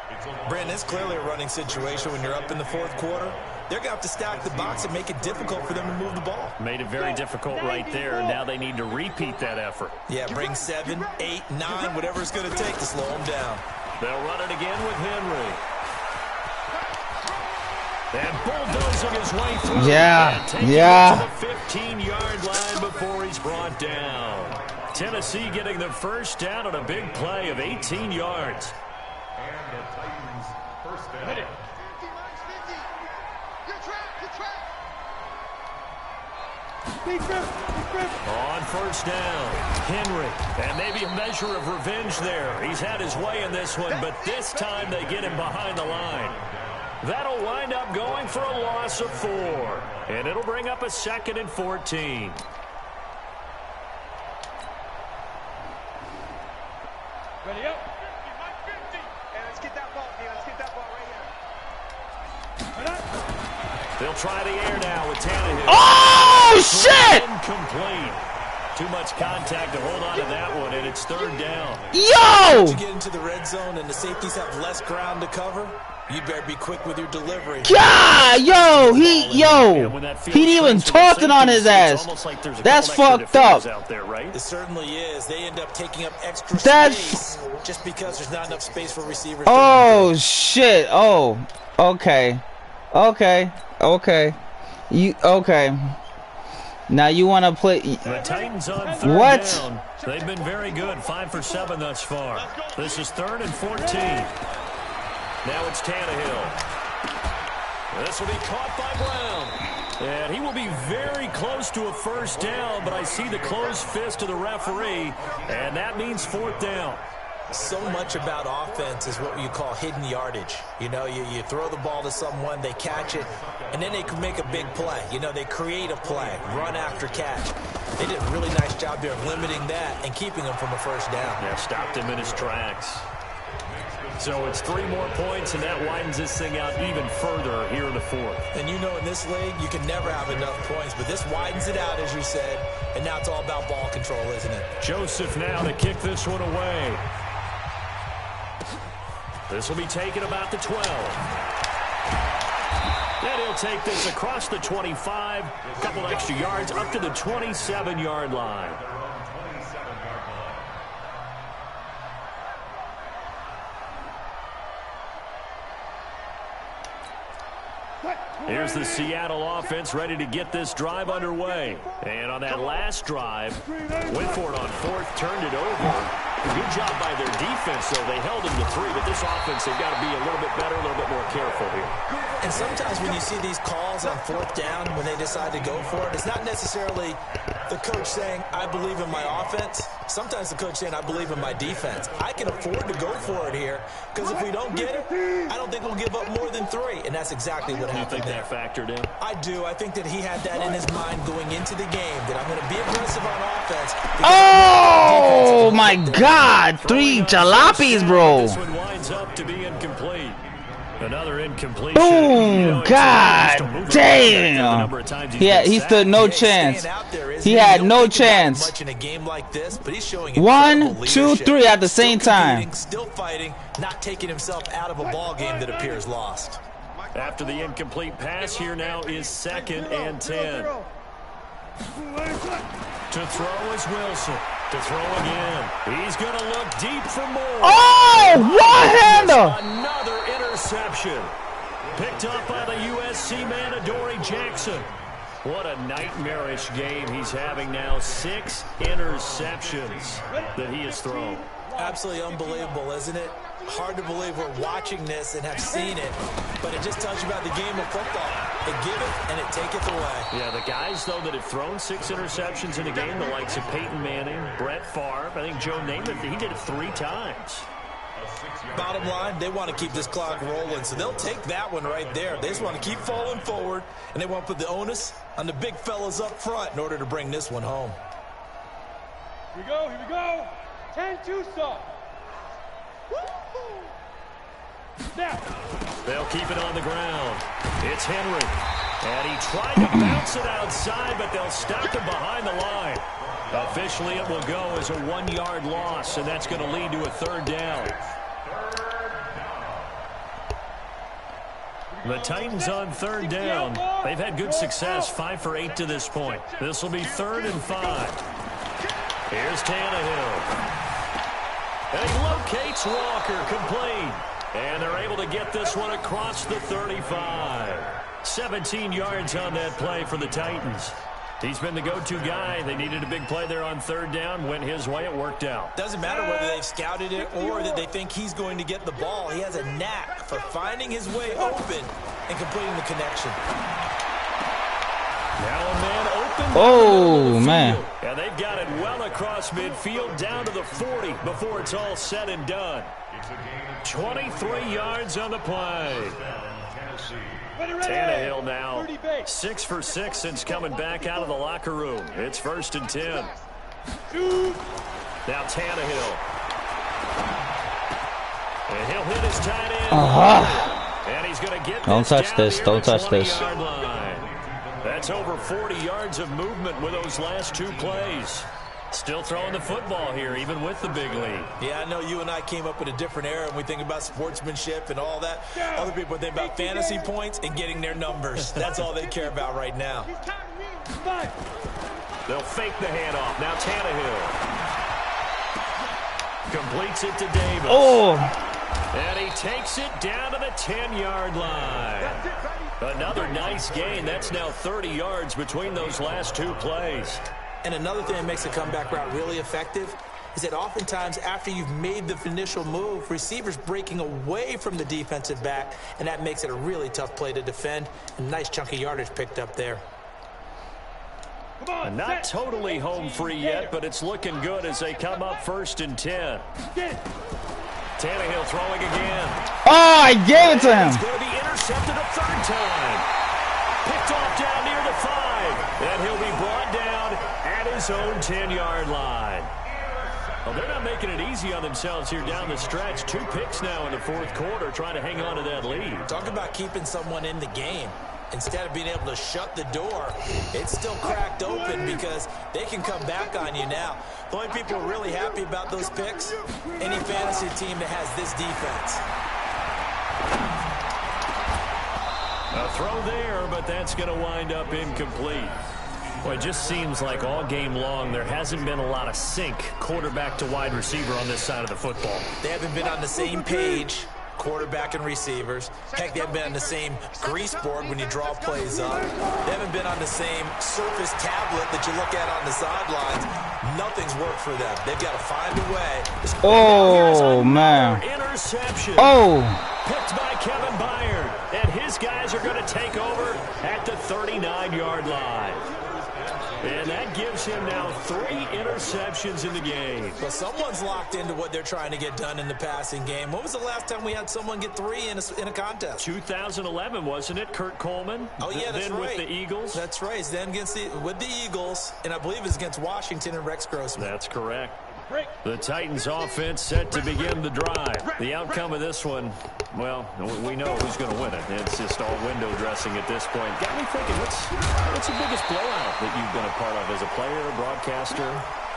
Brandon, it's clearly a running situation when you're up in the 4th quarter. They're going to have to stack the box and make it difficult for them to move the ball. Made it very difficult right there. Now they need to repeat that effort. Yeah, bring 7, 8, 9, whatever it's going to take to slow them down. They'll run it again with Henry. And bulldozing his way through. Yeah, to the 15-yard line before he's brought down. Tennessee getting the 1st down on a big play of 18 yards. And the Titans first down. 50 minus 50. Good track. On 1st down, Henry. And maybe a measure of revenge there. He's had his way in this one, but this time they get him behind the line. That'll wind up going for a loss of 4. And it'll bring up a 2nd and 14. Ready up. 50. And let's get that ball, here. Let's get that ball right here. They'll try the air now with Tannehill. Oh, shit! Incomplete. Too much contact to hold on to that one, and it's 3rd down. Yo! To get into the red zone and the safeties have less ground to cover, you better be quick with your delivery. God, yo, he didn't even toss it on his ass. That's fucked up. Out there, right? It certainly is. They end up taking up extra space just because there's not enough space for receivers. Oh, shit. Oh, okay. Okay. Now you want to play. The Titans on 3rd down. They've been very good. 5 for 7 thus far. This is 3rd and 14. Now it's Tannehill. This will be caught by Brown. And he will be very close to a first down, but I see the closed fist of the referee, and that means 4th down. So much about offense is what you call hidden yardage. You know, you throw the ball to someone, they catch it, and then they can make a big play. You know, they create a play, run after catch. They did a really nice job there of limiting that and keeping him from a first down. Yeah, stopped him in his tracks. So it's 3 more points, and that widens this thing out even further here in the 4th. And you know, in this league, you can never have enough points, but this widens it out, as you said, and now it's all about ball control, isn't it? Joseph now to kick this one away. This will be taken about the 12. And he'll take this across the 25, a couple extra yards up to the 27-yard line. Here's the Seattle offense ready to get this drive underway. And on that last drive, went for it on 4th, turned it over. Good job by their defense, though. They held him to 3, but this offense, they've got to be a little bit better, a little bit more careful here. And sometimes when you see these calls on 4th down, when they decide to go for it, it's not necessarily the coach saying, I believe in my offense. Sometimes the coach saying, I believe in my defense. I can afford to go for it here, because if we don't get it, I don't think we'll give up more than 3. And that's exactly what happened there. You think that factored in? I do. I think that he had that in his mind going into the game, that I'm going to be aggressive on offense. Oh, my God. 3 jalopies, bro. This one winds up to be incomplete. Another incompletion. Boom. God damn. Yeah, he stood no chance. He had no chance. 1, 2, 3 at the same time. Still fighting, not taking himself out of a ball game that appears lost. After the incomplete pass, here now is 2nd and 10. To throw is Wilson. To throw again. He's going to look deep for more. Oh, one-hander. Another interception. Picked up by the USC man, Adoree Jackson. What a nightmarish game he's having now. 6 interceptions that he has thrown. Absolutely unbelievable, isn't it? Hard to believe we're watching this and have seen it, but it just tells you about the game of football. They give it and it taketh away. Yeah, the guys, though, that have thrown 6 interceptions in a game, the likes of Peyton Manning, Brett Favre, I think Joe Namath, he did it 3 times. Bottom line, they want to keep this clock rolling, so they'll take that one right there. They just want to keep falling forward, and they want to put the onus on the big fellas up front in order to bring this one home. Here we go, here we go. 10-2 stop. They'll keep it on the ground. It's Henry. And he tried to bounce it outside, but they'll stop him behind the line. Officially, it will go as a 1-yard loss, and that's going to lead to a 3rd down. The Titans on 3rd down. They've had good success, 5 for 8 to this point. This will be 3rd and 5. Here's Tannehill. And he locates Walker, complete. And they're able to get this one across the 35. 17 yards on that play for the Titans. He's been the go-to guy. They needed a big play there on 3rd down. Went his way. It worked out. Doesn't matter whether they've scouted it or that they think he's going to get the ball. He has a knack for finding his way open and completing the connection. Now a man open. Oh, man. And they've got it well across midfield down to the 40 before it's all said and done. 23 yards on the play. Tannehill now 6 for 6 since coming back out of the locker room. It's 1st and 10. Now Tannehill. And he'll hit his tight end. And he's going to get Don't touch this. Don't touch this. That's over 40 yards of movement with those last 2 plays. Still throwing the football here, even with the big lead. Yeah, I know you and I came up in a different era, and we think about sportsmanship and all that. Other people think about fantasy points and getting their numbers. That's all they care about right now. They'll fake the handoff. Now Tannehill completes it to Davis. Oh! And he takes it down to the 10-yard line. Another nice gain. That's now 30 yards between those last 2 plays. And another thing that makes a comeback route really effective is that oftentimes after you've made the initial move, receivers breaking away from the defensive back, and that makes it a really tough play to defend. A nice chunk of yardage picked up there. Not totally home free yet, but it's looking good as they come up 1st and 10. Tannehill throwing again. Oh, I gave it to him. He's going to be intercepted a 3rd time. Picked off down near the 5. And he'll be brought down at his own 10-yard line. Well, they're not making it easy on themselves here down the stretch. 2 picks now in the 4th quarter, trying to hang on to that lead. Talk about keeping someone in the game. Instead of being able to shut the door, it's still cracked open because they can come back on you now. The only people who are really happy about those picks, any fantasy team that has this defense. A throw there, but that's going to wind up incomplete. Well, it just seems like all game long there hasn't been a lot of sync quarterback to wide receiver on this side of the football. They haven't been on the same page, quarterback and receivers. Heck, they haven't been on the same grease board when you draw plays up. They haven't been on the same surface tablet that you look at on the sidelines. Nothing's worked for them. They've got to find a way. Oh, man. Interception. Oh. Picked by Kevin Byard. And his guys are going to take over at the 39-yard line. And that gives him now 3 interceptions in the game. Well, someone's locked into what they're trying to get done in the passing game. When was the last time we had someone get 3 in a contest? 2011, wasn't it? Kurt Coleman. Oh, yeah, that's then right. with the Eagles. That's right. Then with the Eagles, and I believe it's against Washington and Rex Grossman. That's correct. The Titans offense set to begin the drive. The outcome of this one, well, we know who's going to win it. It's just all window dressing at this point. Got me thinking, what's the biggest blowout that you've been a part of as a player, broadcaster?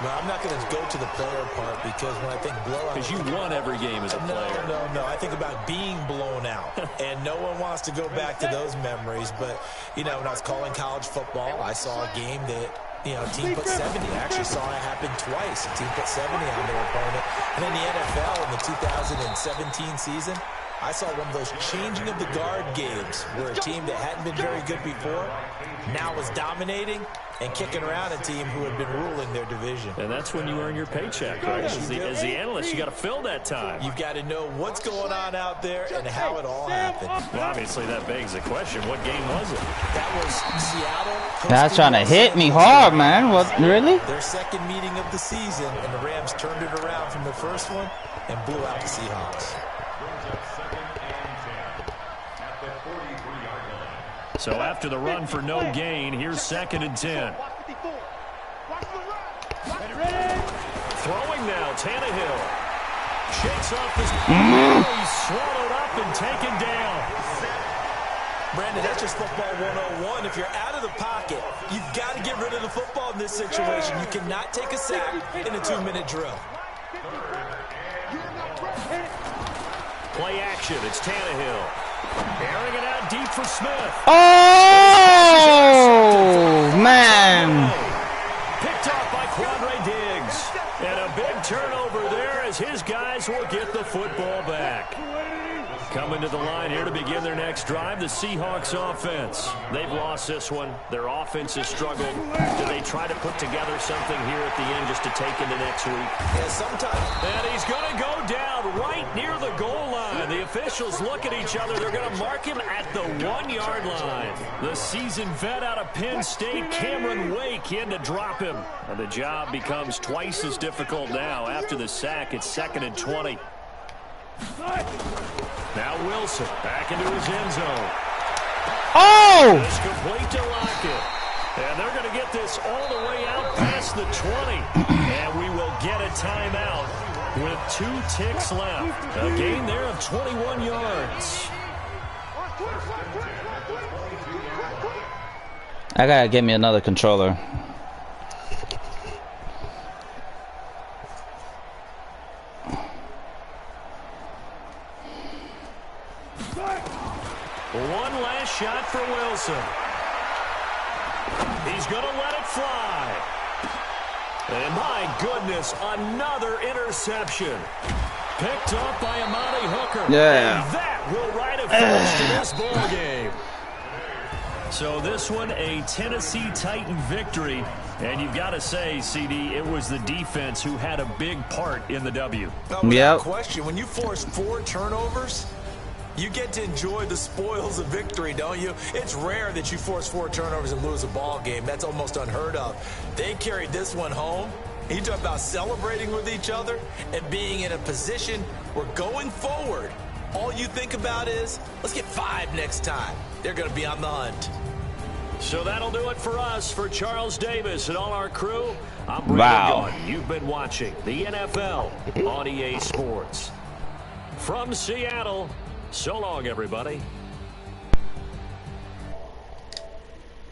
Well, I'm not going to go to the player part because when I think blowout... Because you won every game as a player. No. I think about being blown out. And no one wants to go back to those memories. But, you know, when I was calling college football, I saw a game that... You know, team put 70. I actually saw it happen twice. A team put 70 on their opponent. And in the NFL in the 2017 season, I saw one of those changing of the guard games where a team that hadn't been very good before now was dominating and kicking around a team who had been ruling their division. And that's when you earn your paycheck, right? As the analyst, you got to fill that time. You've got to know what's going on out there and how it all happened. Well, obviously, that begs the question, what game was it? That was Seattle. That's trying to hit me hard, man. What, really? Their second meeting of the season, and the Rams turned it around from the first one and blew out the Seahawks. So after the run for no gain, here's 2nd and 10. Throwing now, Tannehill. Shakes off this. He's swallowed up and taken down. Brandon, that's just football 101. If you're out of the pocket, you've got to get rid of the football in this situation. You cannot take a sack in a 2-minute drill. Play action. It's Tannehill. Airing it out deep for Smith. Oh, man. Picked off by Quandre Diggs. And a big turnover there as his guys will get the football back. Coming to the line here to begin their next drive, the Seahawks offense. They've lost this one. Their offense has struggled. Do they try to put together something here at the end just to take into next week? Yeah, sometimes. And he's going to go down right near the goal line. The officials look at each other. They're going to mark him at the 1-yard line. The seasoned vet out of Penn State, Cameron Wake, in to drop him. And the job becomes twice as difficult now. After the sack, it's 2nd and 20. Now Wilson back into his end zone. Oh! It's complete to Lockett. And they're going to get this all the way out past the 20. And we will get a timeout with 2 ticks left. A gain there of 21 yards. I gotta get me another controller. One last shot for Wilson. He's going to let it fly. And my goodness, another interception. Picked up by Amani Hooker. Yeah. And that will write a finish to this ball game. So this one, a Tennessee Titan victory. And you've got to say, CD, it was the defense who had a big part in the W. Without question, when you force 4 turnovers, you get to enjoy the spoils of victory, don't you? It's rare that you force 4 turnovers and lose a ball game. That's almost unheard of. They carried this one home. You talk about celebrating with each other and being in a position where going forward, all you think about is, let's get 5 next time. They're going to be on the hunt. So that'll do it for us. For Charles Davis and all our crew, I'm Brandon Gaudin. You've been watching the NFL on EA Sports. From Seattle, so long, everybody.